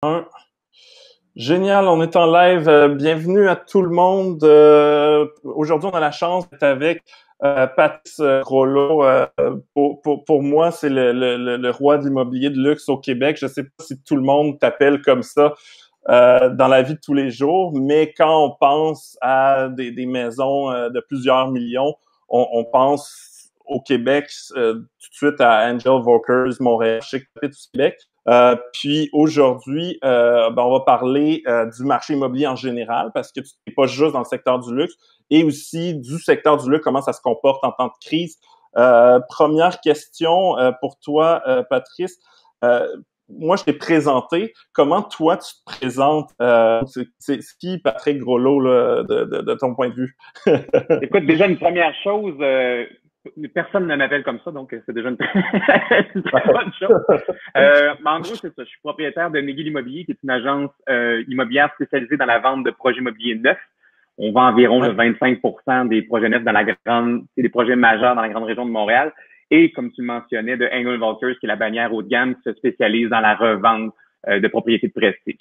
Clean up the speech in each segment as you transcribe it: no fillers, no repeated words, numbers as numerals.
Un. Génial, on est en live. Bienvenue à tout le monde. Aujourd'hui, on a la chance d'être avec Patrice Groslo. Pour moi, c'est le roi de l'immobilier de luxe au Québec. Je sais pas si tout le monde t'appelle comme ça dans la vie de tous les jours, mais quand on pense à des maisons de plusieurs millions, on pense au Québec tout de suite à Angel Volkers, Montréal, chez Capitale du Québec. Puis aujourd'hui, on va parler du marché immobilier en général parce que tu n'es pas juste dans le secteur du luxe et aussi du secteur du luxe, comment ça se comporte en temps de crise. Première question pour toi, Patrice. Moi, je t'ai présenté. Comment toi, tu te présentes? C'est qui Patrick Groslo là, de ton point de vue? Écoute, déjà une première chose, personne ne m'appelle comme ça, donc c'est déjà une, une très bonne chose. Mais en gros, c'est ça. Je suis propriétaire de McGill Immobilier, qui est une agence immobilière spécialisée dans la vente de projets immobiliers neufs. On vend environ le 25% des projets neufs dans la grande, c'est des projets majeurs dans la grande région de Montréal. Et comme tu le mentionnais, de Angel Volkers, qui est la bannière haut de gamme qui se spécialise dans la revente de propriétés de prestige.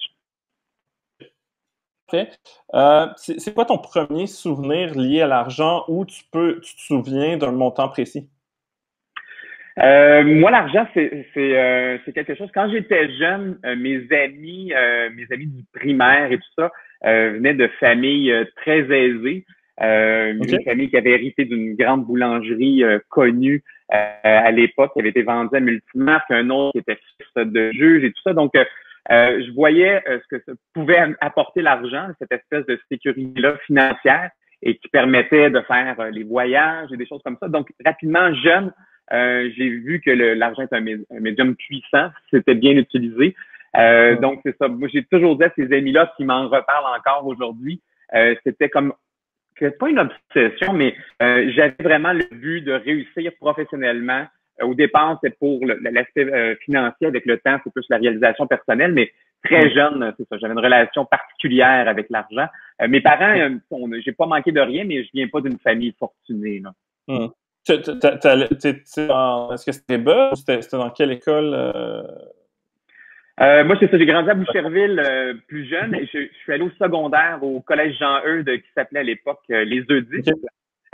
C'est quoi ton premier souvenir lié à l'argent où tu te souviens d'un montant précis? Moi, l'argent, c'est quelque chose. Quand j'étais jeune, mes amis du primaire et tout ça, venaient de familles très aisées. Une OK. famille qui avait hérité d'une grande boulangerie connue à l'époque, qui avait été vendue à Multimarque, un autre qui était fils de juge et tout ça. Donc, je voyais ce que ça pouvait apporter l'argent, cette espèce de sécurité-là financière et qui permettait de faire les voyages et des choses comme ça. Donc, rapidement, jeune, j'ai vu que l'argent est un médium puissant, c'était bien utilisé. Donc, c'est ça. Moi, j'ai toujours dit à ces amis-là qui m'en reparlent encore aujourd'hui, c'était comme, c'est pas une obsession, mais j'avais vraiment le but de réussir professionnellement. Au départ, c'est pour l'aspect financier. Avec le temps, c'est plus la réalisation personnelle, mais très jeune, c'est ça. J'avais une relation particulière avec l'argent. Mes parents, j'ai pas manqué de rien, mais je viens pas d'une famille fortunée, là. Hmm. Est-ce que c'était bas ou c'était dans quelle école? Moi, c'est ça. J'ai grandi à Boucherville plus jeune et je suis allé au secondaire au collège Jean-Eudes qui s'appelait à l'époque les Eudis. OK.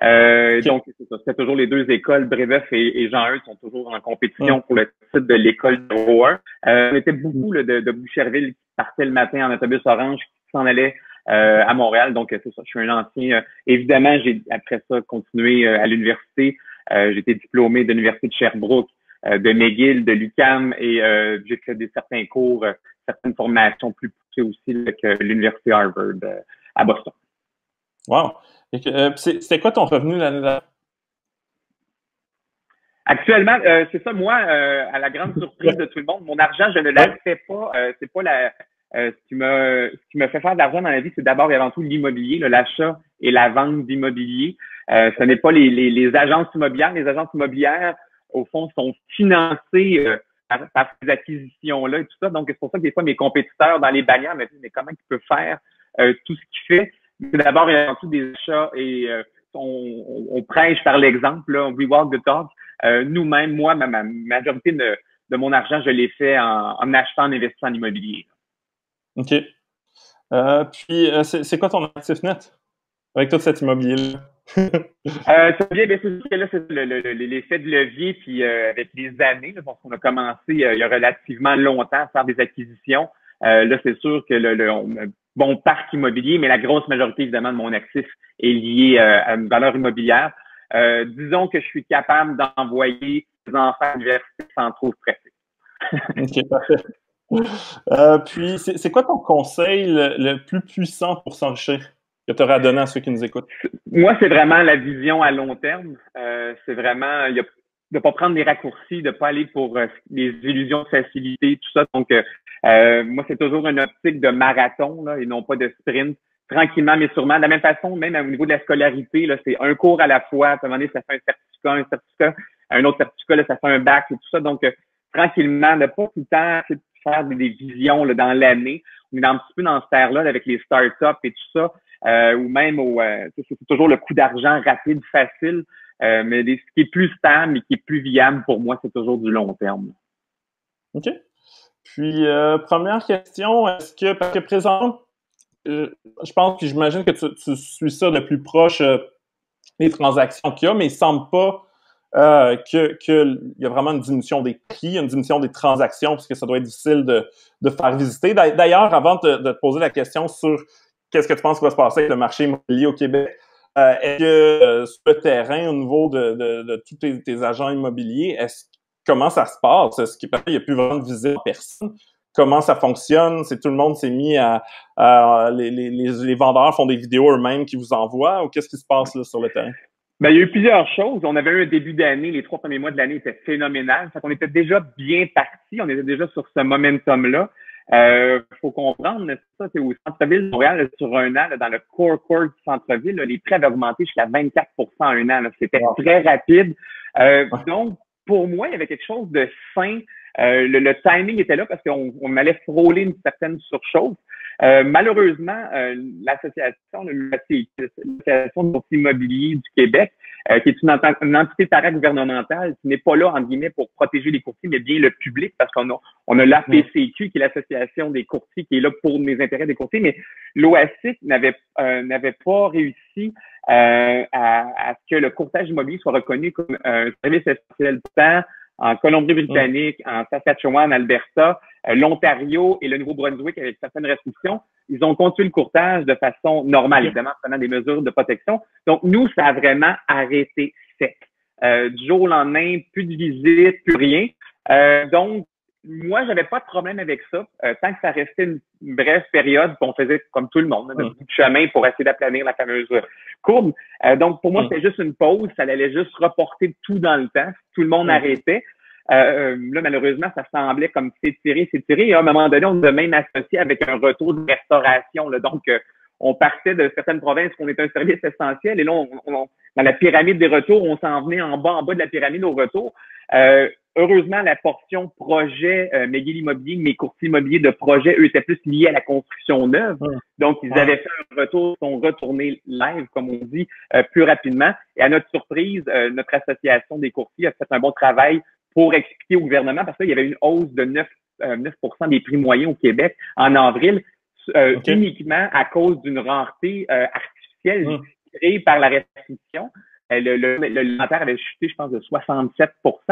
OK. Donc, c'est ça. C'était toujours les deux écoles, Brébeuf et Jean-Eudes sont toujours en Hmm. compétition pour le titre de l'école numéro 1. On était beaucoup là, de Boucherville qui partait le matin en autobus orange qui s'en allait à Montréal. Donc, c'est ça. Je suis un ancien. Évidemment, j'ai après ça continué à l'université. J'ai été diplômé de l'université de Sherbrooke, de McGill, de l'UQAM et j'ai fait certains cours, certaines formations plus poussées aussi là, que l'université Harvard à Boston. Wow. C'était quoi ton revenu l'année dernière? Actuellement, c'est ça, moi, à la grande surprise de tout le monde, mon argent, je ne Oui. la fais pas. C'est pas ce qui me fait faire de l'argent dans la vie, c'est d'abord et avant tout l'immobilier, l'achat et la vente d'immobilier. Ce n'est pas les agences immobilières. Les agences immobilières, au fond, sont financées par ces acquisitions-là et tout ça. Donc, c'est pour ça que des fois, mes compétiteurs dans les bannières me disent, mais comment tu peux faire tout ce qu'il fait? C'est d'abord et avant tout des achats et on prêche par l'exemple, là, we walk the talk. Nous-mêmes, moi, ma majorité de mon argent, je l'ai fait en achetant, en investissant en immobilier. OK. Puis, c'est quoi ton actif net avec tout cet immobilier-là? C'est bien, c'est sûr que là, c'est l'effet de levier, puis avec les années, là, parce qu'on a commencé il y a relativement longtemps à faire des acquisitions. Là, c'est sûr que on a un bon parc immobilier, mais la grosse majorité, évidemment, de mon actif est liée à une valeur immobilière. Disons que je suis capable d'envoyer des enfants à l'université sans trop stresser. OK, parfait. Puis, c'est quoi ton conseil le plus puissant pour s'enrichir que tu aurais à donner à ceux qui nous écoutent? Moi, c'est vraiment la vision à long terme. C'est vraiment de pas prendre des raccourcis, de pas aller pour les illusions de facilité, tout ça. Donc, moi, c'est toujours une optique de marathon là, et non pas de sprint. Tranquillement, mais sûrement. De la même façon, même au niveau de la scolarité, là, c'est un cours à la fois. À un moment donné, ça fait un certificat, un autre certificat, là, ça fait un bac et tout ça. Donc, tranquillement, ne pas tout le temps faire des visions là, dans l'année. On est un petit peu dans cette ère-là avec les startups et tout ça. Ou même c'est toujours le coût d'argent rapide, facile, mais ce qui est plus stable et qui est plus viable pour moi, c'est toujours du long terme. OK. Puis, première question, parce que présentement, je pense que j'imagine que tu suis ça de plus proche, les transactions qu'il y a, mais il semble pas qu'il y a vraiment une diminution des prix, une diminution des transactions, parce que ça doit être difficile de faire visiter. D'ailleurs, avant de te poser la question sur qu'est-ce que tu penses qui va se passer avec le marché immobilier au Québec, est-ce que sur le terrain, au niveau de tous tes agents immobiliers, comment ça se passe? Est-ce qu'il n'y a plus vraiment de visite en personne? Comment ça fonctionne? Tout le monde s'est mis les vendeurs font des vidéos eux-mêmes qui vous envoient, ou qu'est-ce qui se passe là, sur le terrain? Ben, il y a eu plusieurs choses. On avait eu un début d'année, les 3 premiers mois de l'année étaient phénoménales. Fait qu'on était déjà bien parti, on était déjà sur ce momentum-là. Faut comprendre, ça, c'est au centre-ville de Montréal, sur un an, là, dans le core du centre-ville, là, les prix avaient augmenté jusqu'à 24 en un an. C'était très rapide. Donc, pour moi, il y avait quelque chose de sain. Le timing était là parce qu'on allait frôler une certaine surchauffe. Malheureusement, l'association de courtiers immobiliers du Québec, qui est une entité paragouvernementale, qui n'est pas là, entre guillemets, pour protéger les courtiers, mais bien le public, parce qu'on a l'APCQ, qui est l'association des courtiers, qui est là pour les intérêts des courtiers, mais l'OASIC n'avait pas réussi à ce que le courtage immobilier soit reconnu comme un service essentiel du temps en Colombie-Britannique, en Saskatchewan, Alberta, l'Ontario et le Nouveau-Brunswick avec certaines restrictions. Ils ont continué le courtage de façon normale, évidemment, en prenant des mesures de protection. Donc, nous, ça a vraiment arrêté sec. Du jour au lendemain, plus de visites, plus rien. Donc, moi, j'avais pas de problème avec ça. Tant que ça restait une brève période, qu'on faisait comme tout le monde, un bout de chemin pour essayer d'aplanir la fameuse courbe. Donc, pour moi, c'était juste une pause. Ça allait juste reporter tout dans le temps. Tout le monde arrêtait. Là, malheureusement, ça semblait comme s'étirer. Et à un moment donné, on nous a même associé avec un retour de restauration. Là. Donc, on partait de certaines provinces où on était un service essentiel. Et là, dans la pyramide des retours, on s'en venait en bas de la pyramide au retour. Heureusement, la portion projet McGill Immobilier, mes courtiers immobiliers de projet, eux, étaient plus liés à la construction neuve. Donc, ils avaient fait un retour, sont retournés live, comme on dit, plus rapidement. Et à notre surprise, notre association des courtiers a fait un bon travail pour expliquer au gouvernement, parce qu'il y avait une hausse de 9 des prix moyens au Québec en avril, uniquement à cause d'une rareté artificielle créée par la restriction. L'inventaire avait chuté, je pense, de 67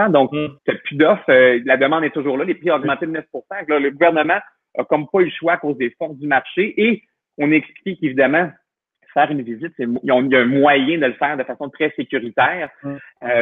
donc il n'y a plus d'offres. La demande est toujours là. Les prix ont augmenté de 9 là, le gouvernement a comme pas eu le choix à cause des forces du marché. Et on a expliqué qu'évidemment, faire une visite, il y a un moyen de le faire de façon très sécuritaire.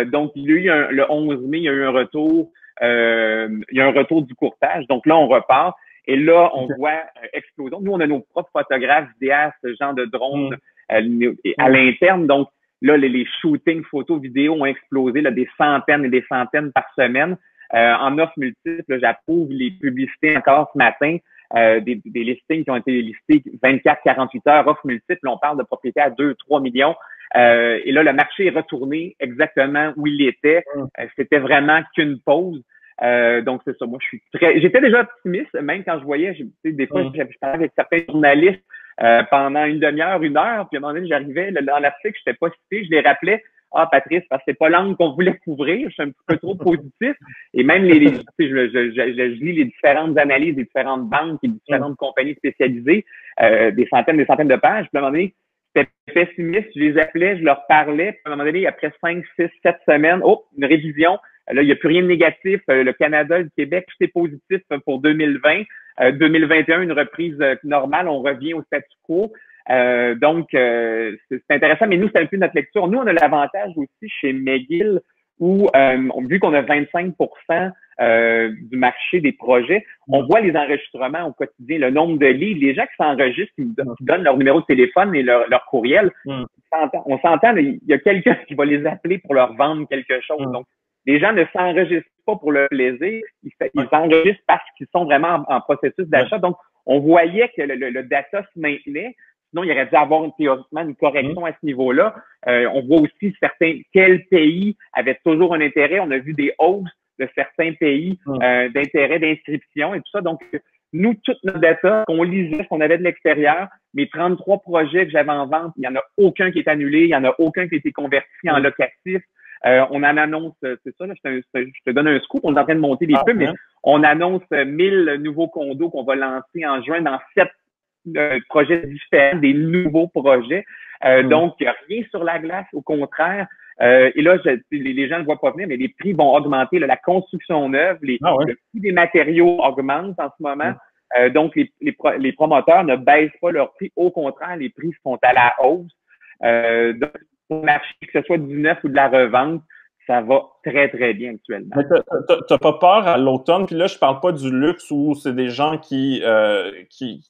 Donc, il y a eu le 11 mai, il y a eu un retour. Il y a un retour du courtage. Donc là, on repart. Et là, on voit explosion. Nous, on a nos propres photographes, vidéastes, gens de drones à l'interne. Donc, là, les shootings, photos, vidéos ont explosé, là, des centaines et des centaines par semaine. En offres multiples, j'approuve les publicités encore ce matin, des listings qui ont été listés 24-48 heures, offres multiples. On parle de propriétés à 2-3 millions. Et là, le marché est retourné exactement où il était. C'était vraiment qu'une pause. Donc, c'est ça. Moi, j'étais déjà optimiste, même quand je voyais, des fois, je parlais avec certains journalistes pendant une demi-heure, 1 heure, puis à un moment donné, j'arrivais dans l'article, je n'étais pas cité, je les rappelais. Ah, Patrice, parce que c'est pas l'angle qu'on voulait couvrir, je suis un petit peu trop positif. Et même je lis les différentes analyses des différentes banques et des différentes compagnies spécialisées, des centaines de pages. Puis à un moment donné, j'étais pessimiste, je les appelais, je leur parlais. Puis à un moment donné, après 5, 6, 7 semaines, une révision. Là, il n'y a plus rien de négatif. Le Canada, le Québec, tout est positif pour 2020. 2021, une reprise normale, on revient au statu quo. Donc, c'est intéressant, mais nous, c'est un peu notre lecture. Nous, on a l'avantage aussi chez McGill où, vu qu'on a 25 du marché des projets, on voit les enregistrements au quotidien, le nombre de leads, les gens qui s'enregistrent, qui donnent leur numéro de téléphone et leur courriel. On s'entend, il y a quelqu'un qui va les appeler pour leur vendre quelque chose. Donc, les gens ne s'enregistrent pas pour le plaisir, ils s'enregistrent parce qu'ils sont vraiment en processus d'achat. Donc, on voyait que le data se maintenait. Sinon, il aurait dû avoir théoriquement une correction à ce niveau-là. On voit aussi quels pays avaient toujours un intérêt. On a vu des hausses de certains pays d'intérêt d'inscription et tout ça. Donc, nous, toute notre data, qu'on lisait, qu'on avait de l'extérieur, mes 33 projets que j'avais en vente, il n'y en a aucun qui est annulé, il n'y en a aucun qui a été converti en locatif. On en annonce, c'est ça, là, je te donne un scoop, on est en train de monter des pubs, mais on annonce 1000 nouveaux condos qu'on va lancer en juin dans 7 projets différents, des nouveaux projets. Donc, il n'y a rien sur la glace, au contraire. Et là, les gens ne voient pas venir, mais les prix vont augmenter. Là, la construction neuve, le prix des matériaux augmente en ce moment. Donc, les promoteurs ne baissent pas leurs prix. Au contraire, les prix sont à la hausse. Donc, pour le marché, que ce soit du neuf ou de la revente, ça va très, très bien actuellement. Mais t'as pas peur à l'automne? Puis là, je parle pas du luxe où c'est des gens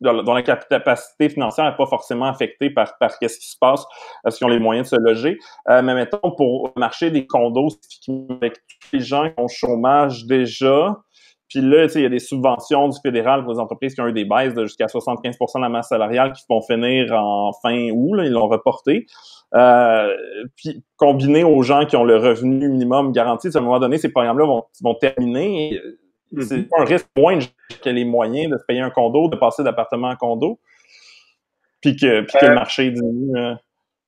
dont la capacité financière n'est pas forcément affectée par qu'est-ce qui se passe, parce qu'ils ont les moyens de se loger. Mais mettons, pour le marché des condos, avec tous les gens qui ont chômage déjà, puis là, tu sais, il y a des subventions du fédéral pour les entreprises qui ont eu des baisses de jusqu'à 75% de la masse salariale qui vont finir en fin août, là, ils l'ont reporté. Puis combiné aux gens qui ont le revenu minimum garanti, à un moment donné, ces programmes-là vont terminer. C'est pas un risque moins que les moyens de se payer un condo, de passer d'appartement à condo, puis que le marché diminue.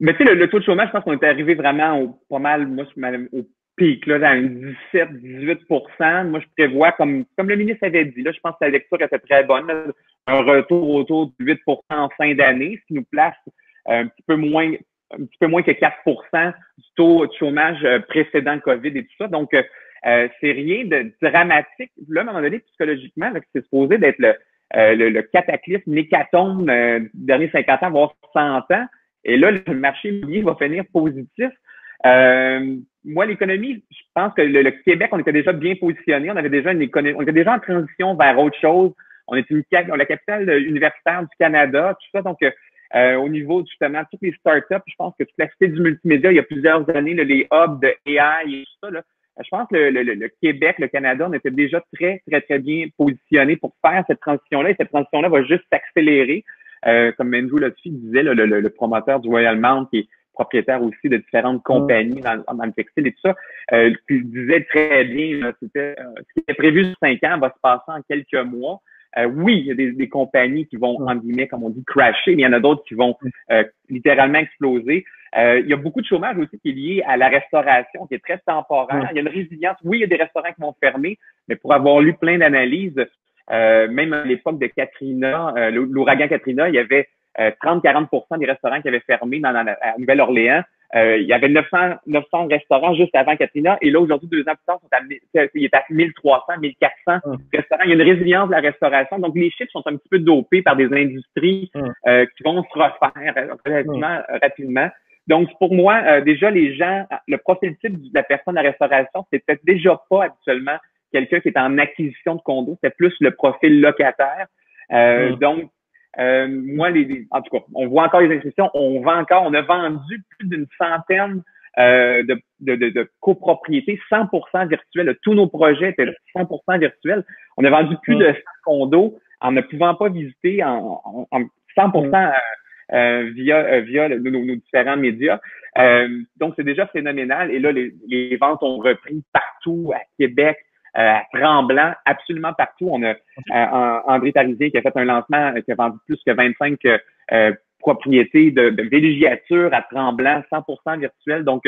Mais tu sais, le taux de chômage, je pense qu'on est arrivé vraiment pas mal, moi, au pic, là, dans 17-18%. Moi, je prévois, comme le ministre avait dit, là, je pense que la lecture était très bonne, là, un retour autour de 8% en fin d'année, ce qui nous place un petit peu moins que 4% du taux de chômage précédent le COVID et tout ça. Donc, c'est rien de dramatique. Là, à un moment donné, psychologiquement, là, c'est supposé d'être le cataclysme, l'hécatombe des derniers 50 ans, voire 100 ans. Et là, le marché immobilier va finir positif. Moi, l'économie, je pense que le Québec, on était déjà bien positionné. On avait déjà une économie, on était déjà en transition vers autre chose. On était la capitale universitaire du Canada, tout ça. Donc, au niveau, justement, toutes les startups, je pense que toute la cité du multimédia, il y a plusieurs années, là, les hubs de AI et tout ça, là, je pense que le Québec, le Canada, on était déjà très, très, très bien positionnés pour faire cette transition-là. Et cette transition-là va juste s'accélérer. Comme Andrew Lotfi disait, là, le promoteur du Royal Mount, qui est propriétaire aussi de différentes compagnies dans le textile et tout ça, qui disait très bien, là, ce qui était prévu sur 5 ans va se passer en quelques mois. Oui, il y a des compagnies qui vont, en guillemets, comme on dit, crasher, mais il y en a d'autres qui vont littéralement exploser. Il y a beaucoup de chômage aussi qui est lié à la restauration, qui est très temporaire. Il y a une résilience. Oui, il y a des restaurants qui vont fermer, mais pour avoir lu plein d'analyses, même à l'époque de Katrina, l'ouragan Katrina, il y avait 30-40% des restaurants qui avaient fermé à Nouvelle-Orléans. Il y avait 900 restaurants juste avant Katrina. Et là, aujourd'hui, 2 ans plus tard, il est à 1300, 1400 restaurants. Il y a une résilience de la restauration. Donc, les chiffres sont un petit peu dopés par des industries qui vont se refaire relativement rapidement. Donc, pour moi, déjà, les gens, le profil type de la personne à restauration, c'est peut-être déjà pas habituellement quelqu'un qui est en acquisition de condo. C'est plus le profil locataire. Donc, moi, en tout cas, on voit encore les inscriptions, on a vendu plus d'une centaine de copropriétés 100% virtuelles. Tous nos projets étaient 100% virtuels. On a vendu plus de 100 condos en ne pouvant pas visiter en 100% via nos différents médias. Donc, c'est déjà phénoménal. Et là, les ventes ont repris partout à Québec, à Tremblant, absolument partout. On a André Tarizien qui a fait un lancement qui a vendu plus que 25 propriétés de villégiature à Tremblant, 100% virtuel. Donc,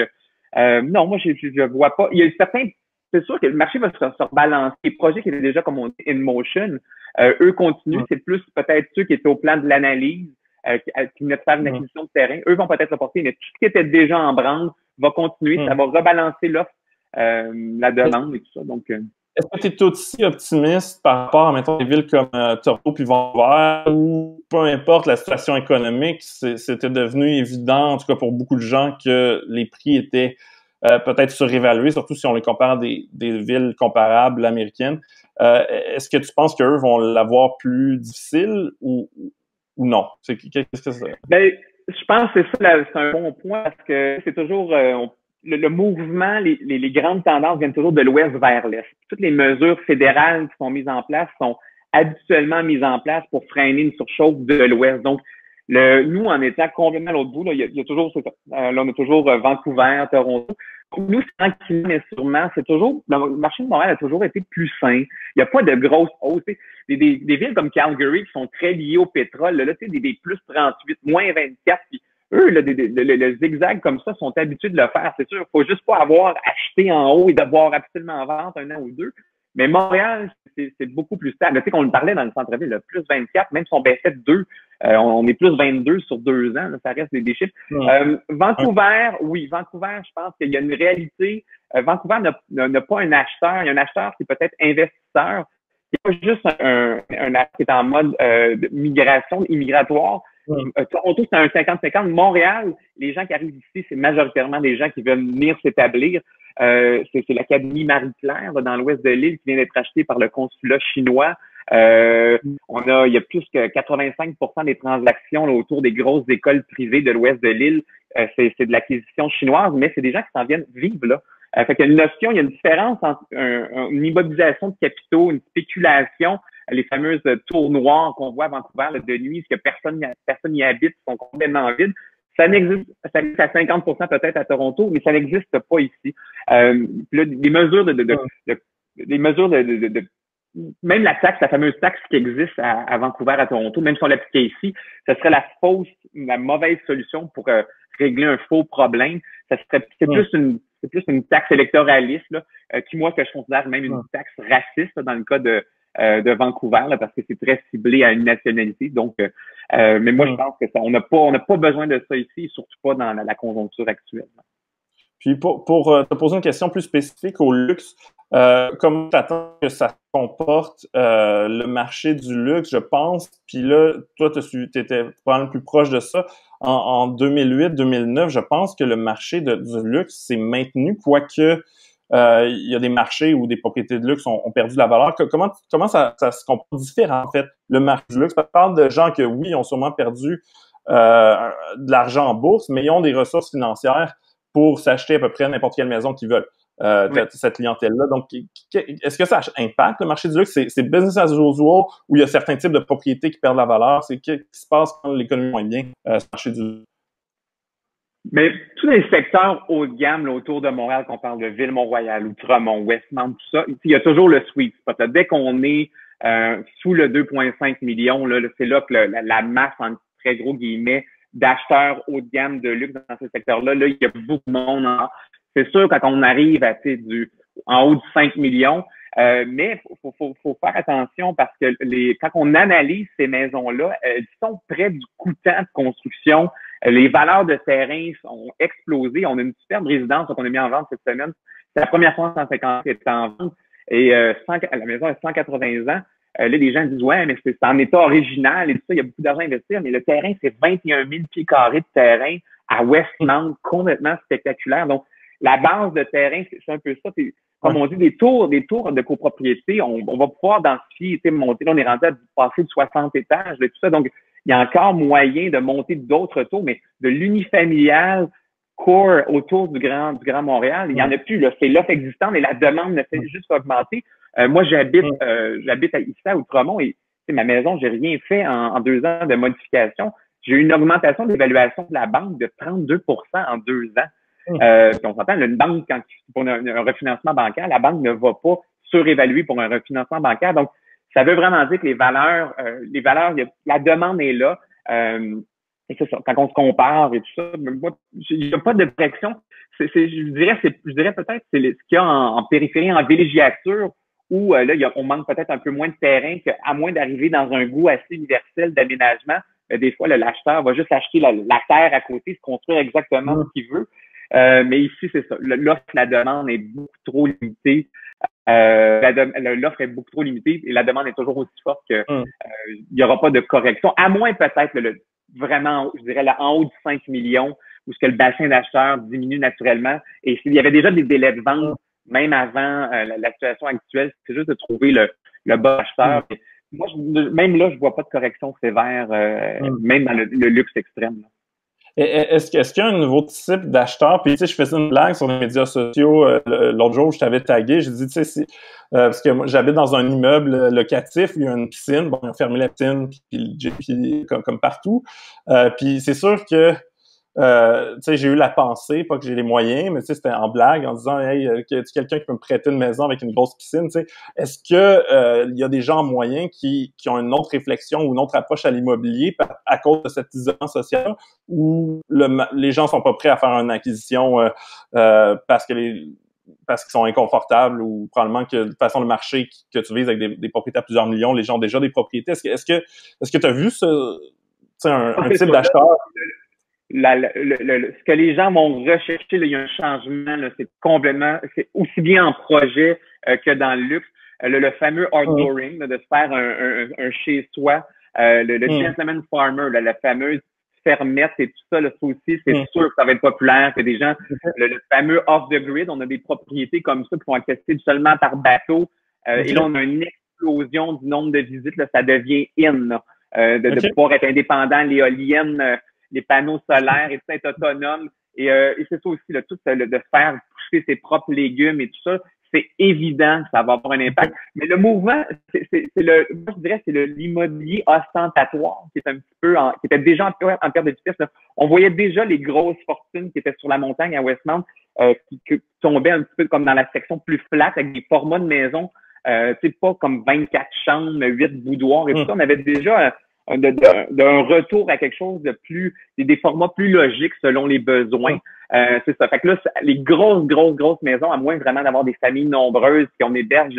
non, moi, je vois pas. Il y a certains, c'est sûr que le marché va se rebalancer. Les projets qui étaient déjà, comme on dit, in motion, eux continuent. C'est plus peut-être ceux qui étaient au plan de l'analyse, qui venaient de faire une acquisition de terrain. Eux vont peut-être reporter, mais tout ce qui était déjà en branle va continuer. Ça va rebalancer l'offre, la demande et tout ça. Donc, est-ce que tu es aussi optimiste par rapport à, mettons, des villes comme Toronto puis Vancouver, où, peu importe la situation économique, c'était devenu évident, en tout cas pour beaucoup de gens, que les prix étaient peut-être surévalués, surtout si on les compare à des villes comparables américaines. Est-ce que tu penses qu'eux vont l'avoir plus difficile ou non? Qu'est-ce que c'est? Ben, je pense que c'est un bon point parce que c'est toujours... le mouvement, les grandes tendances viennent toujours de l'ouest vers l'est. Toutes les mesures fédérales qui sont mises en place sont habituellement mises en place pour freiner une surchauffe de l'ouest. Donc, nous, en étant complètement à l'autre bout, là, il y a toujours, là, on a toujours Vancouver, Toronto. Nous, tranquillement, mais sûrement, c'est toujours, le marché de Montréal a toujours été plus sain. Il n'y a pas de grosses hausses. Des villes comme Calgary qui sont très liées au pétrole, là, tu sais, des plus 38, moins 24, puis eux, le zigzag comme ça, sont habitués de le faire. C'est sûr, il faut juste pas avoir acheté en haut et devoir absolument vendre un an ou deux. Mais Montréal, c'est beaucoup plus stable. Tu sais qu'on le parlait dans le centre-ville, le plus 24, même si on baissait de 2, on est plus 22 sur 2 ans, là, ça reste des chiffres. Vancouver, oui, Vancouver, je pense qu'il y a une réalité. Vancouver n'a pas un acheteur. Il y a un acheteur qui est peut-être investisseur. Il n'y a pas juste un acheteur qui est en mode de migration, immigratoire. Toronto, c'est un 50-50. Montréal, les gens qui arrivent ici, c'est majoritairement des gens qui veulent venir s'établir. C'est l'Académie Marie-Claire dans l'ouest de l'île qui vient d'être achetée par le consulat chinois. Il y a plus que 85% des transactions là, autour des grosses écoles privées de l'ouest de l'île. C'est de l'acquisition chinoise, mais c'est des gens qui s'en viennent vivre là. Fait qu'il y a une notion, il y a une différence entre une immobilisation de capitaux, une spéculation, les fameuses tours noires qu'on voit à Vancouver là, de nuit, parce que personne n'y habite, sont complètement vides. Ça existe à 50% peut-être à Toronto, mais ça n'existe pas ici. Là, les mesures les mesures même la fameuse taxe qui existe à Vancouver, à Toronto, même si on l'appliquait ici, ce serait la mauvaise solution pour régler un faux problème. C'est plus une taxe électoraliste, là, que je considère même une taxe raciste là, dans le cas de Vancouver, là, parce que c'est très ciblé à une nationalité. Donc, mais moi, je pense que on n'a pas besoin de ça ici, surtout pas dans la conjoncture actuelle. Puis pour te poser une question plus spécifique au luxe, comment tu attends que ça comporte le marché du luxe, je pense, puis là, toi, tu étais probablement plus proche de ça. En 2008-2009, je pense que le marché du luxe s'est maintenu, quoique il y a des marchés où des propriétés de luxe ont perdu de la valeur. Comment ça se comporte différent, en fait, le marché du luxe? Parce que tu parles de gens que, oui, ont sûrement perdu de l'argent en bourse, mais ils ont des ressources financières pour s'acheter à peu près n'importe quelle maison qu'ils veulent, cette clientèle-là. Donc, est-ce que ça impacte le marché du luxe? C'est business as usual où il y a certains types de propriétés qui perdent la valeur? C'est qu'est-ce qui se passe quand l'économie va bien, ce marché du luxe? Mais tous les secteurs haut de gamme là, autour de Montréal, qu'on parle de Ville-Mont-Royal, Outremont, Westmount, tout ça, il y a toujours le sweet spot. Là. Dès qu'on est sous le 2,5 millions, là, c'est là que la masse, en très gros guillemets, d'acheteurs haut de gamme de luxe dans ce secteur-là, là, il y a beaucoup de monde. C'est sûr, quand on arrive à en haut de 5 millions, mais faut faire attention parce que quand on analyse ces maisons-là, elles sont près du coûtant de construction. Les valeurs de terrain ont explosé. On a une superbe résidence qu'on a mis en vente cette semaine. C'est la première fois en 150 qui est en vente. Et la maison a 180 ans. Là, les gens disent, ouais, mais c'est en état original et tout ça, il y a beaucoup d'argent à investir, mais le terrain, c'est 21 000 pieds carrés de terrain à Westmount, complètement spectaculaire. Donc, la base de terrain, c'est un peu ça. Comme on dit, des tours de copropriété, on va pouvoir densifier, monter. Là, on est rendu à passer de 60 étages, là, tout ça. Donc, il y a encore moyen de monter d'autres tours, mais de l'unifamilial core autour du Grand Montréal, il n'y en a plus. Là. C'est l'offre existante et la demande ne fait juste augmenter. Moi, j'habite ici à Outremont et ma maison, j'ai rien fait en 2 ans de modification. J'ai eu une augmentation de l'évaluation de la banque de 32% en 2 ans. Puis on s'entend, une banque, pour un refinancement bancaire, la banque ne va pas surévaluer pour un refinancement bancaire. Donc, ça veut vraiment dire que les valeurs, la demande est là. Et c'est ça. Quand on se compare et tout ça, moi, il n'y a pas de pression. Je dirais peut-être c'est ce qu'il y a en périphérie, en villégiature, où là, on manque peut-être un peu moins de terrain, qu'à moins d'arriver dans un goût assez universel d'aménagement, des fois, l'acheteur va juste acheter la terre à côté, se construire exactement ce qu'il veut. Mais ici, c'est ça. L'offre, la demande est beaucoup trop limitée. L'offre est beaucoup trop limitée et la demande est toujours aussi forte que il n'y aura pas de correction. À moins peut-être vraiment, je dirais, en haut de 5 millions, où ce que le bassin d'acheteurs diminue naturellement. Et il y avait déjà des délais de vente, même avant la situation actuelle. C'est juste de trouver le bon acheteur. Moi, même là, je vois pas de correction sévère, même dans le luxe extrême. Là. Est-ce qu'il y a un nouveau type d'acheteur? Puis, tu sais, je faisais une blague sur les médias sociaux l'autre jour où je t'avais tagué. J'ai dit, tu sais, parce que moi, j'habite dans un immeuble locatif, il y a une piscine. Bon, ils ont fermé la piscine, puis comme partout. Puis, c'est sûr que tu sais, j'ai eu la pensée, pas que j'ai les moyens, mais tu sais, c'était en blague, en disant, hey, y quelqu'un qui peut me prêter une maison avec une grosse piscine, tu sais. Est-ce que il y a des gens moyens qui ont une autre réflexion ou une autre approche à l'immobilier à cause de cet isolement social, ou les gens sont pas prêts à faire une acquisition parce qu'ils sont inconfortables, ou probablement que de toute façon le marché que tu vises avec des propriétés à plusieurs millions, les gens ont déjà des propriétés. Est-ce que tu as vu un type d'acheteur? Ce que les gens vont rechercher, là, il y a un changement, c'est aussi bien en projet que dans le luxe. Le fameux outdooring, de se faire un chez-soi, le gentleman farmer, la fameuse fermette et tout ça, là, ça aussi, c'est sûr que ça va être populaire. C'est des gens, le fameux off the grid, on a des propriétés comme ça qui sont accessibles seulement par bateau. Et là, on a une explosion du nombre de visites, là, ça devient in, là, de pouvoir être indépendant, l'éolienne, les panneaux solaires et tout ça, être autonome. Et c'est ça aussi, là, tout de faire pousser ses propres légumes et tout ça, c'est évident que ça va avoir un impact. Mais le mouvement, moi je dirais, c'est l'immobilier ostentatoire qui est un petit peu, qui était déjà en perte de vitesse, là. On voyait déjà les grosses fortunes qui étaient sur la montagne à Westmount, qui tombaient un petit peu comme dans la section plus flat, avec des formats de maison, tu sais, pas comme 24 chambres, 8 boudoirs et tout ça. On avait déjà d'un retour à quelque chose de plus, des formats plus logiques selon les besoins. C'est ça. Fait que là, les grosses maisons, à moins vraiment d'avoir des familles nombreuses qui on héberge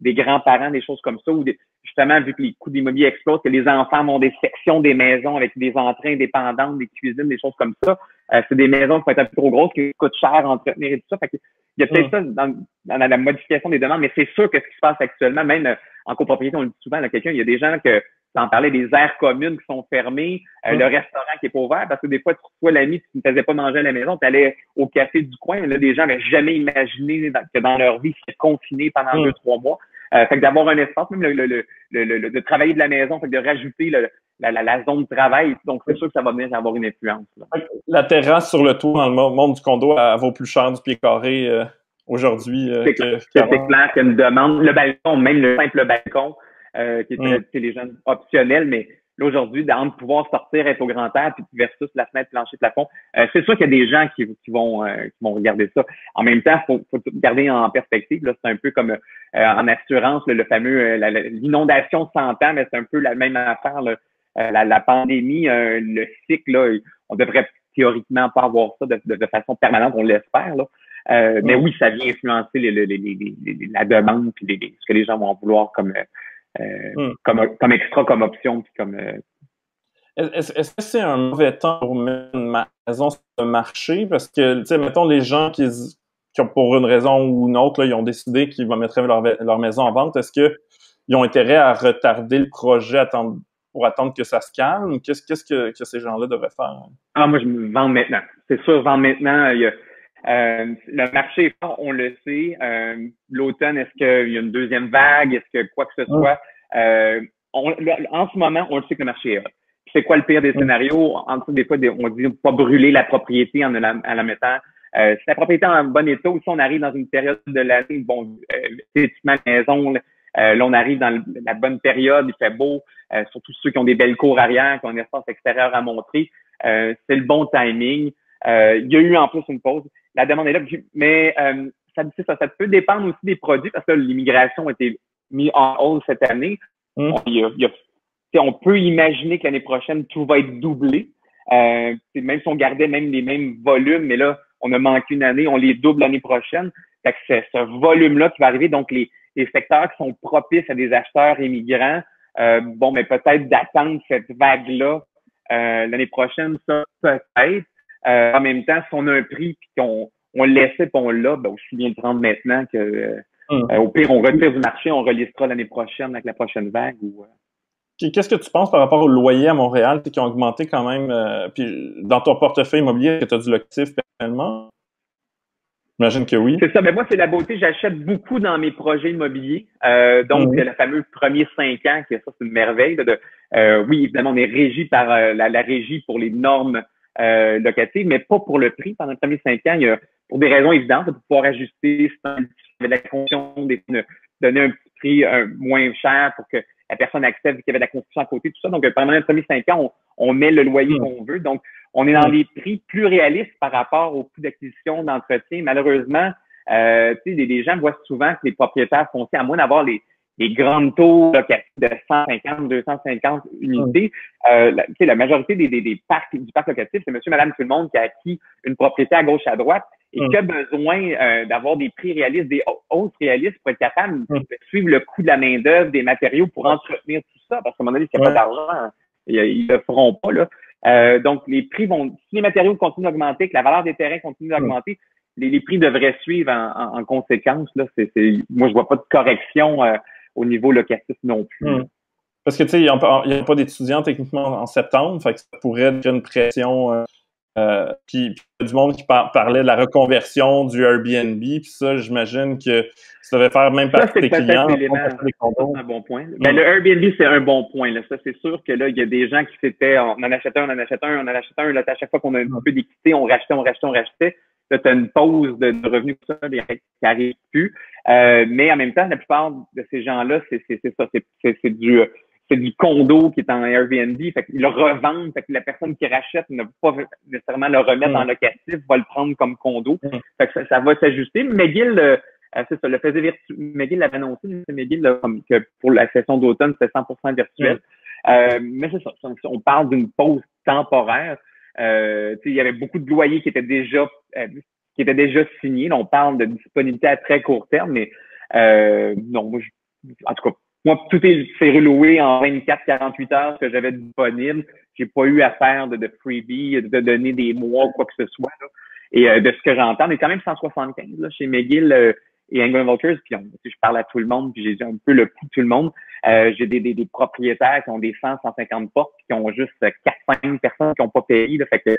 des grands-parents, des choses comme ça, ou justement, vu que les coûts d'immobilier explosent, que les enfants ont des sections des maisons avec des entrées indépendantes, des cuisines, des choses comme ça. C'est des maisons qui vont être un peu trop grosses, qui coûtent cher à entretenir et tout ça. Fait que il y a peut-être ça dans la modification des demandes, mais c'est sûr que ce qui se passe actuellement, même en copropriété, on le dit souvent, là, il y a des gens que t'en parlais, des aires communes qui sont fermées, le restaurant qui est pas ouvert, parce que des fois, tu reçois l'ami, tu ne faisais pas manger à la maison, tu allais au café du coin. Là, des gens n'avaient jamais imaginé que dans leur vie, ils étaient confinés pendant 2-3 mois. Fait que d'avoir un espace, même de travailler de la maison, fait que de rajouter la zone de travail. Donc, c'est sûr que ça va venir avoir une influence. Là. La terrasse sur le toit dans le monde du condo, elle vaut plus cher du pied carré aujourd'hui. C'est clair qu'il y a une demande. Le balcon, même le simple balcon, qui était les gens optionnels, mais là, aujourd'hui, de pouvoir sortir, être au grand air, puis versus la fenêtre, plancher, plafond, c'est sûr qu'il y a des gens qui vont regarder ça. En même temps, faut garder en perspective. Là, c'est un peu comme en assurance, le fameux l'inondation s'entend, mais c'est un peu la même affaire. Là. La pandémie, le cycle, là, on devrait théoriquement pas avoir ça de façon permanente, on l'espère. Là. Mais oui, ça vient influencer la demande puis ce que les gens vont vouloir comme extra, comme option, puis comme. Est-ce que c'est un mauvais temps pour mettre une maison sur le marché? Parce que, tu sais, mettons les gens qui ont, pour une raison ou une autre, là, ils ont décidé qu'ils vont mettre leur maison en vente. Est-ce qu'ils ont intérêt à retarder le projet pour attendre que ça se calme? Qu'est-ce que ces gens-là devraient faire? Ah, moi, je me vends maintenant. C'est sûr, vendre maintenant. Le marché est fort, on le sait. L'automne, est-ce qu'il y a une deuxième vague? Est-ce que quoi que ce soit? En ce moment, on le sait que le marché est hot. C'est quoi le pire des scénarios? En dessous, des fois, on dit pas brûler la propriété en la mettant. Si la propriété est en bon état, ou si on arrive dans une période de l'année, bon, typiquement maison, là, on arrive dans la bonne période, il fait beau, surtout ceux qui ont des belles cours arrière, qui ont un espace extérieur à montrer, c'est le bon timing. Il y a eu en plus une pause. La demande est là, mais ça peut dépendre aussi des produits, parce que l'immigration a été mise en hausse cette année. On peut imaginer que l'année prochaine, tout va être doublé. Même si on gardait même les mêmes volumes, mais là, on a manqué une année, on les double l'année prochaine. Fait que c'est ce volume-là qui va arriver. Donc, les secteurs qui sont propices à des acheteurs immigrants, mais peut-être d'attendre cette vague-là l'année prochaine, ça peut-être. En même temps, si on a un prix puis qu'on le laissait et on l'a, aussi bien le prendre maintenant que au pire, on retire du marché, on relistera l'année prochaine avec la prochaine vague. Qu'est-ce que tu penses par rapport au loyer à Montréal qui ont augmenté quand même? Puis dans ton portefeuille immobilier, est-ce que tu as du locatif personnellement? J'imagine que oui. C'est ça, mais moi, c'est la beauté. J'achète beaucoup dans mes projets immobiliers. Donc, le fameux premier 5 ans, ça, c'est une merveille. Oui, évidemment, on est régi par la régie pour les normes locatives, mais pas pour le prix. Pendant les premiers 5 ans, il y a, pour des raisons évidentes, pour pouvoir ajuster la construction, donner un petit prix moins cher pour que la personne accepte qu'il y avait de la construction à côté, tout ça. Donc, pendant les premiers 5 ans, on met le loyer qu'on veut. Donc, on est dans des prix plus réalistes par rapport au coût d'acquisition, d'entretien. Malheureusement, tu sais, les gens voient souvent que les propriétaires fonciers, à moins d'avoir les grandes taux locatifs de 150, 250 unités, la majorité du parc locatif, c'est monsieur, madame, tout le monde qui a acquis une propriété à gauche, à droite et qui a besoin d'avoir des prix réalistes, des hausses réalistes pour être capable de suivre le coût de la main-d'œuvre, des matériaux pour entretenir tout ça. Parce qu'à un moment donné, s'il n'y a pas d'argent, ils ne le feront pas, là. Donc, les prix si les matériaux continuent d'augmenter, que la valeur des terrains continue d'augmenter, les prix devraient suivre en conséquence, là. Moi, je vois pas de correction au niveau locatif non plus. Parce que, tu sais, il n'y a pas d'étudiants techniquement en septembre, fait que ça pourrait être une pression. Puis il y a du monde qui parlait de la reconversion du Airbnb, puis ça, j'imagine que ça devait faire même partie des clients. C'est un bon point. Ben, le Airbnb, c'est un bon point. Là. Ça, c'est sûr que là, il y a des gens qui on en achetait un. Là, à chaque fois qu'on a un petit peu d'équité, on rachetait. Là, tu as une pause de revenus ça, qui n'arrive plus. Mais en même temps, la plupart de ces gens-là, c'est du condo qui est en Airbnb, fait qu'ils le revendent, fait que la personne qui rachète ne va pas nécessairement le remettre en locatif, va le prendre comme condo. Fait que ça va s'ajuster. McGill, c'est ça, le faisait virtuel. McGill l'avait annoncé, McGill, comme que pour la session d'automne, c'était 100% virtuel. Mais c'est ça, on parle d'une pause temporaire. Il y avait beaucoup de loyers qui étaient déjà signés. Là, on parle de disponibilité à très court terme, mais non, moi, en tout cas, moi, tout s'est reloué en 24-48 heures que j'avais disponible. J'ai pas eu à faire de freebie, de donner des mois ou quoi que ce soit. Là. Et de ce que j'entends, on est quand même 175 là, chez McGill et Anglo Vultures. Puis je parle à tout le monde, puis j'ai un peu le pouls de tout le monde. J'ai des propriétaires qui ont des 150 portes, puis qui ont juste 4-5 personnes qui n'ont pas payé. Là. Fait que, à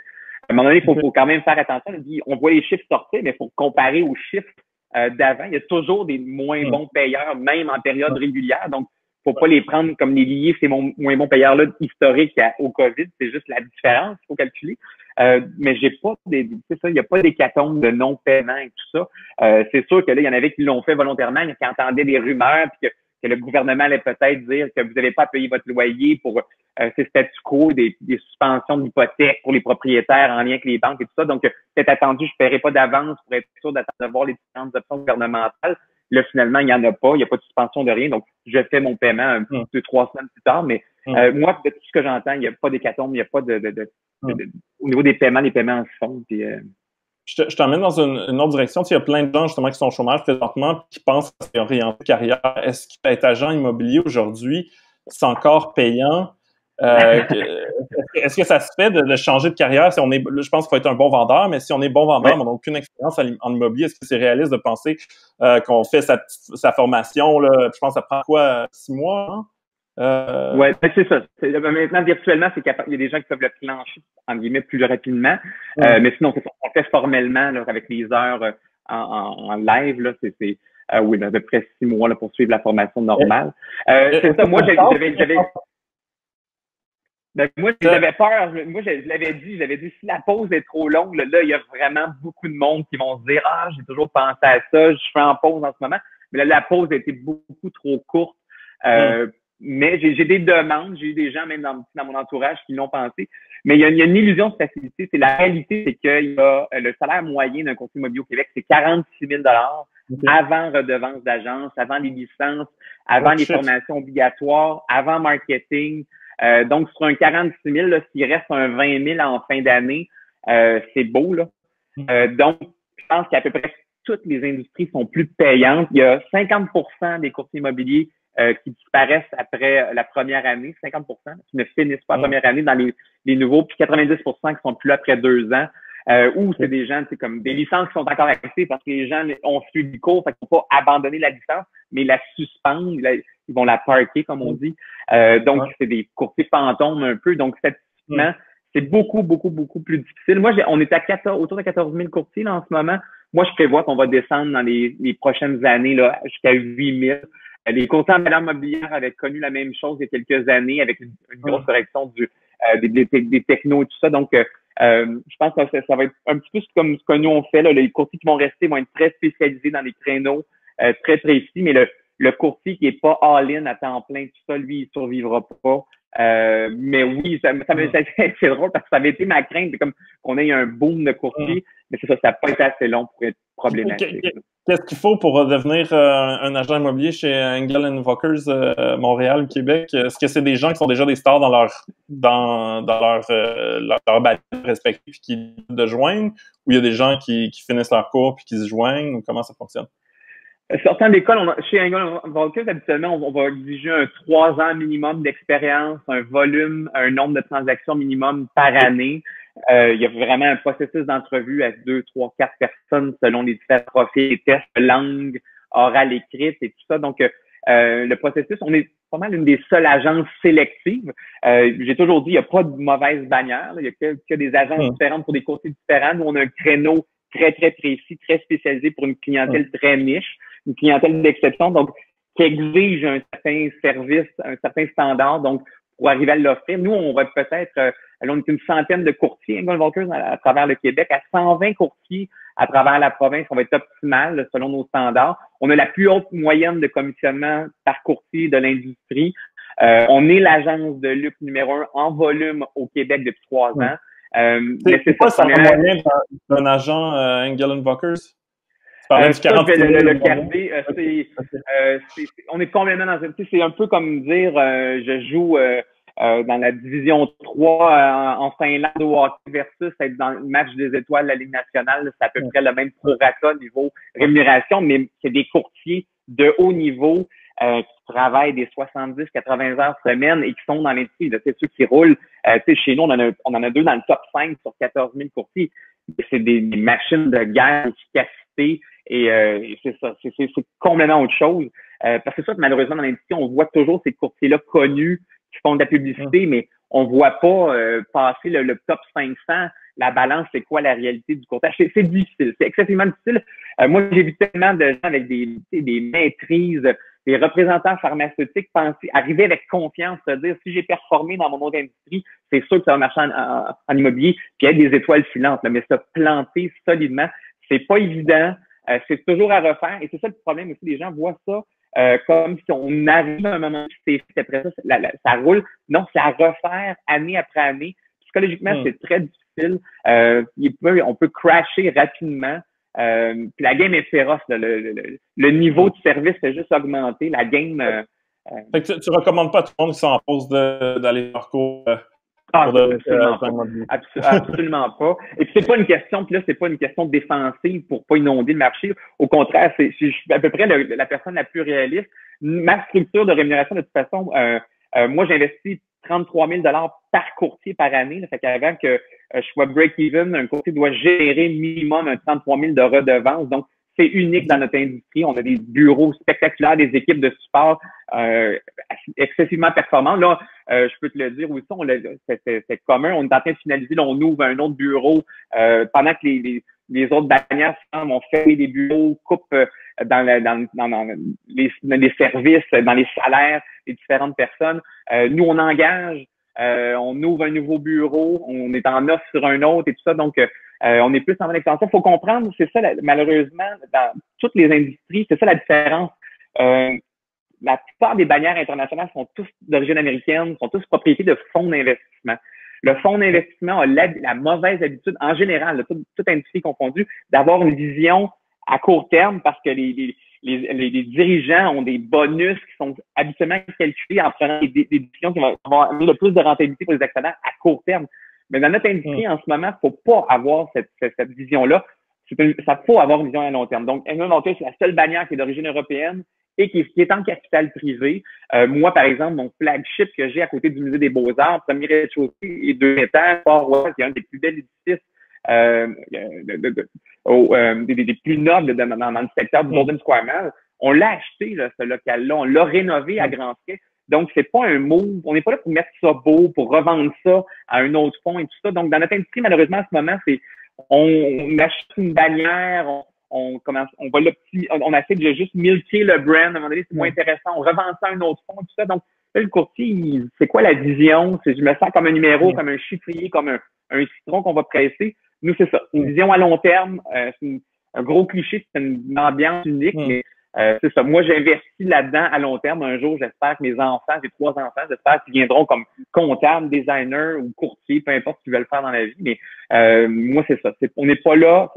un moment donné, il faut quand même faire attention. On voit les chiffres sortir, mais il faut comparer aux chiffres d'avant. Il y a toujours des moins bons payeurs, même en période régulière. Donc, faut pas les prendre comme les liés, ces moins bons payeurs-là historiques au COVID. C'est juste la différence qu'il faut calculer. Mais j'ai pas il n'y a pas d'hécatombe de non-paiement et tout ça. C'est sûr que là, il y en avait qui l'ont fait volontairement, qui entendaient des rumeurs, puis que le gouvernement allait peut-être dire que vous n'avez pas payé votre loyer pour ces statu quo, des suspensions d'hypothèques pour les propriétaires en lien avec les banques et tout ça. Donc, peut-être attendu, je ne paierai pas d'avance pour être sûr d'attendre de voir les différentes options gouvernementales. Là, finalement, il n'y en a pas. Il n'y a pas de suspension de rien. Donc, je fais mon paiement 2-3 semaines plus tard. Mais moi, de tout ce que j'entends, il n'y a pas d'hécatombe, il n'y a pas au niveau des paiements se font. Puis, je t'emmène dans une autre direction. Il y a plein de gens justement qui sont au chômage présentement qui pensent à s'orienter carrière. Est-ce qu'être agent immobilier aujourd'hui, c'est encore payant? Est-ce que ça se fait de changer de carrière? Je pense qu'il faut être un bon vendeur, mais si on est bon vendeur, mais on n'a aucune expérience en immobilier, est-ce que c'est réaliste de penser qu'on fait sa formation? Là, je pense que ça prend quoi? 6 mois? Hein? Oui, c'est ça. Maintenant, virtuellement, il y a des gens qui peuvent le plancher, en guillemets, plus rapidement. Mais sinon, on le fait formellement là, avec les heures en live. Là, oui, à peu près 6 mois là, pour suivre la formation normale. C'est ça. Moi, j'avais peur. Moi, je l'avais dit, si la pause est trop longue, là, il y a vraiment beaucoup de monde qui vont se dire, j'ai toujours pensé à ça, je suis en pause en ce moment. Mais là, la pause a été beaucoup trop courte. Mais j'ai des demandes, j'ai eu des gens même dans mon entourage qui l'ont pensé. Mais il y a une illusion de facilité. C'est la réalité, c'est qu'il y a le salaire moyen d'un courtier immobilier au Québec, c'est 46 000 avant redevance d'agence, avant les licences, avant les formations obligatoires, avant marketing. Donc, sur un 46 000, là, s'il reste un 20 000 en fin d'année, c'est beau, là. Donc, je pense qu'à peu près toutes les industries sont plus payantes. Il y a 50% des courtiers immobiliers qui disparaissent après la première année, 50% qui ne finissent pas la première année dans les nouveaux, puis 90% qui sont plus là après 2 ans. Ou c'est des gens, c'est comme des licences qui sont encore actives parce que les gens ont suivi le cours, fait qu'ils n'ont pas abandonné la licence, mais la suspendent, ils vont la parker, comme on dit. Donc, c'est des courtiers fantômes un peu. Donc, statistiquement, c'est beaucoup, beaucoup, beaucoup plus difficile. Moi, on est autour de 14 000 courtiers là, en ce moment. Moi, je prévois qu'on va descendre dans les prochaines années là, jusqu'à 8 000. Les courtiers en valeur mobilière avaient connu la même chose il y a quelques années avec une grosse correction des technos et tout ça. Donc, je pense que ça va être un petit peu comme ce que nous on fait. Là. Les courtiers qui vont rester vont être très spécialisés dans les créneaux très précis, mais le courtier qui est pas all-in à temps plein, tout ça, lui, il survivra pas. Mais oui, c'est drôle parce que ça avait été ma crainte, c'est comme qu'on ait un boom de courtiers, mais c'est ça, ça n'a pas été assez long pour être problématique. Qu'est-ce qu'il faut pour devenir un agent immobilier chez Engel & Volkers Montréal, Québec? Est-ce que c'est des gens qui sont déjà des stars dans leur bataille respective qui de joignent, ou il y a des gens qui finissent leur cours puis qui se joignent, ou comment ça fonctionne? Sortant d'école, chez Engel & Volkers, habituellement, on va exiger un 3 ans minimum d'expérience, un volume, un nombre de transactions minimum par année. Il y a vraiment un processus d'entrevue à 2, 3, 4 personnes selon les différents profils, les tests de langue, orale, écrite et tout ça. Donc, le processus, on est pas mal une des seules agences sélectives. J'ai toujours dit, il n'y a pas de mauvaise bannière. Il y a que des agences différentes pour des courtiers différents. Nous, on a un créneau très, très précis, très spécialisé pour une clientèle très niche, une clientèle d'exception, donc qui exige un certain service, un certain standard. Donc, pour arriver à l'offrir, nous, on va peut-être, on est une centaine de courtiers, Engel & Volkers, à travers le Québec, à 120 courtiers à travers la province, on va être optimal là, selon nos standards. On a la plus haute moyenne de commissionnement par courtier de l'industrie. On est l'agence de luxe numéro 1 en volume au Québec depuis 3 ans. Mais c'est quoi ça moyen d'un agent Engel & Volkers? Le garder, on est complètement dans c'est un peu comme dire je joue dans la division 3 en Finlande au hockey versus être dans le match des étoiles de la Ligue nationale. C'est à peu près le même prorata niveau rémunération, mais c'est des courtiers de haut niveau qui travaillent des 70-80 heures semaine et qui sont dans l'industrie. C'est ceux qui roulent. Chez nous, on en a 2 dans le top 5 sur 14 000 courtiers. C'est des machines de guerre, d'efficacité. Et c'est ça, c'est complètement autre chose. Parce que c'est ça que malheureusement dans l'industrie, on voit toujours ces courtiers-là connus qui font de la publicité, mais on voit pas passer le top 500. La balance, c'est quoi la réalité du courtage? C'est difficile, c'est excessivement difficile. Moi, j'ai vu tellement de gens avec des maîtrises, des représentants pharmaceutiques arriver avec confiance, se dire si j'ai performé dans mon autre industrie, c'est sûr que ça va marcher en immobilier, puis être des étoiles filantes. Là, mais se planter solidement, c'est pas évident. C'est toujours à refaire. Et c'est ça le problème aussi. Les gens voient ça comme si on arrive à un moment c'est fait, après ça, ça roule. Non, c'est à refaire année après année. Psychologiquement, c'est très difficile. On peut crasher rapidement. Puis la game est féroce. Là. Le niveau de service fait juste augmenter. La game... Fait que tu recommandes pas à tout le monde qui s'en pose d'aller faire cours absolument pas. Et puis c'est pas une question, puis là, c'est pas une question défensive pour pas inonder le marché. Au contraire, je suis à peu près la personne la plus réaliste. Ma structure de rémunération, de toute façon, moi, j'investis 33 000 par courtier par année. Là, fait qu'avant que je sois break-even, un courtier doit générer minimum un 33 000 de redevances. Donc, c'est unique dans notre industrie. On a des bureaux spectaculaires, des équipes de support excessivement performantes. Là, je peux te le dire aussi, c'est commun. On est en train de finaliser. Là, on ouvre un autre bureau pendant que les autres bannières vont fermer des bureaux, coupent dans les services, dans les salaires des différentes personnes. Nous, on engage. On ouvre un nouveau bureau, on est en offre sur un autre et tout ça. Donc, on est plus en extension. Il faut comprendre, c'est ça, malheureusement, dans toutes les industries, c'est ça la différence. La plupart des bannières internationales sont tous d'origine américaine, sont tous propriétés de fonds d'investissement. Le fonds d'investissement a la mauvaise habitude, en général, toute industrie confondue, d'avoir une vision à court terme parce que les dirigeants ont des bonus qui sont habituellement calculés en prenant des décisions qui vont amener le plus de rentabilité pour les actionnaires à court terme. Mais dans notre industrie, en ce moment, il faut pas avoir cette vision-là. Ça faut avoir une vision à long terme. Donc, Engel & Volkers, c'est la seule bannière qui est d'origine européenne et qui est en capital privé. Moi, par exemple, mon flagship que j'ai à côté du Musée des Beaux-Arts, premier rez-de-chaussée et 2 étages, qui est un des plus bels édifices des plus nobles dans le secteur du Golden Square Mall. On l'a acheté, là, ce local-là. On l'a rénové à grands frais. Donc, c'est pas un move. On n'est pas là pour mettre ça beau, pour revendre ça à un autre fonds et tout ça. Donc, dans notre industrie, malheureusement, en ce moment, on achète une bannière, on essaie de juste milquer le brand. À un moment donné, c'est moins intéressant. On revend ça à un autre fonds et tout ça. Donc, là, le courtier, c'est quoi la vision? Je me sens comme un numéro, comme un chiffrier, comme un citron qu'on va presser. Nous, c'est ça. Une vision à long terme. C'est un gros cliché, c'est une ambiance unique, mais C'est ça. Moi, j'investis là-dedans à long terme. Un jour, j'espère que mes enfants, j'ai 3 enfants, j'espère qu'ils viendront comme comptables, designers ou courtiers, peu importe ce qu'ils veulent faire dans la vie. Mais moi, c'est ça. On n'est pas là,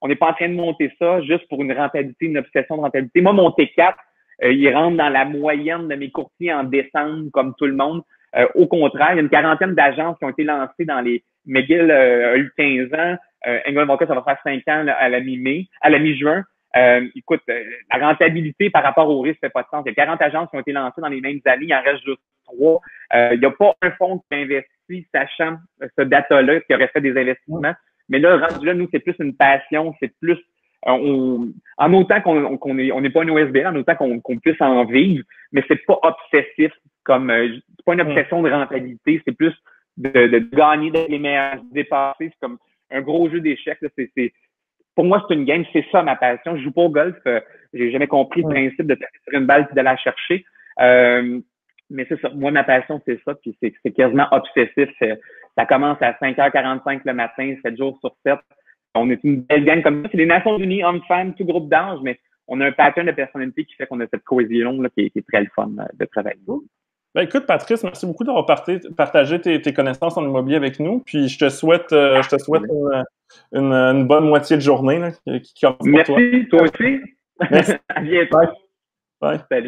on n'est pas en train de monter ça juste pour une rentabilité, une obsession de rentabilité. Moi, mon T4, il rentre dans la moyenne de mes courtiers en décembre, comme tout le monde. Au contraire, il y a une quarantaine d'agences qui ont été lancées dans les McGill a eu 15 ans. Engel Volker, ça va faire 5 ans là, à la mi-juin. Écoute, la rentabilité par rapport au risque fait pas de sens. Il y a 40 agences qui ont été lancées dans les mêmes années, il en reste juste 3. Il n'y a pas un fonds qui investit, sachant ce data-là, qui aurait fait des investissements. Mais là, rendu là, nous, c'est plus une passion, c'est plus en autant qu'on n'est pas une OSBL, en autant qu'on puisse en vivre, mais c'est pas obsessif comme c'est pas une obsession de rentabilité, c'est plus de gagner, d'être les meilleurs, de dépasser. C'est comme un gros jeu d'échecs. Pour moi, c'est une game, c'est ça ma passion. Je joue pas au golf, j'ai jamais compris le principe de taper sur une balle et d'aller la chercher. Mais c'est ça. Moi, ma passion, c'est ça, puis c'est quasiment obsessif. Ça commence à 5h45 le matin, 7 jours sur 7. On est une belle gang comme ça. C'est les Nations Unies, hommes, femmes, tout groupe d'âge, mais on a un pattern de personnalité qui fait qu'on a cette cohésion là, qui est très le fun de travailler. Ben écoute, Patrice, merci beaucoup d'avoir partagé tes connaissances en immobilier avec nous. Puis je te souhaite une bonne moitié de journée là, qui commence pour toi. Merci, toi aussi. Merci. À bientôt. Bye. Bye. Salut.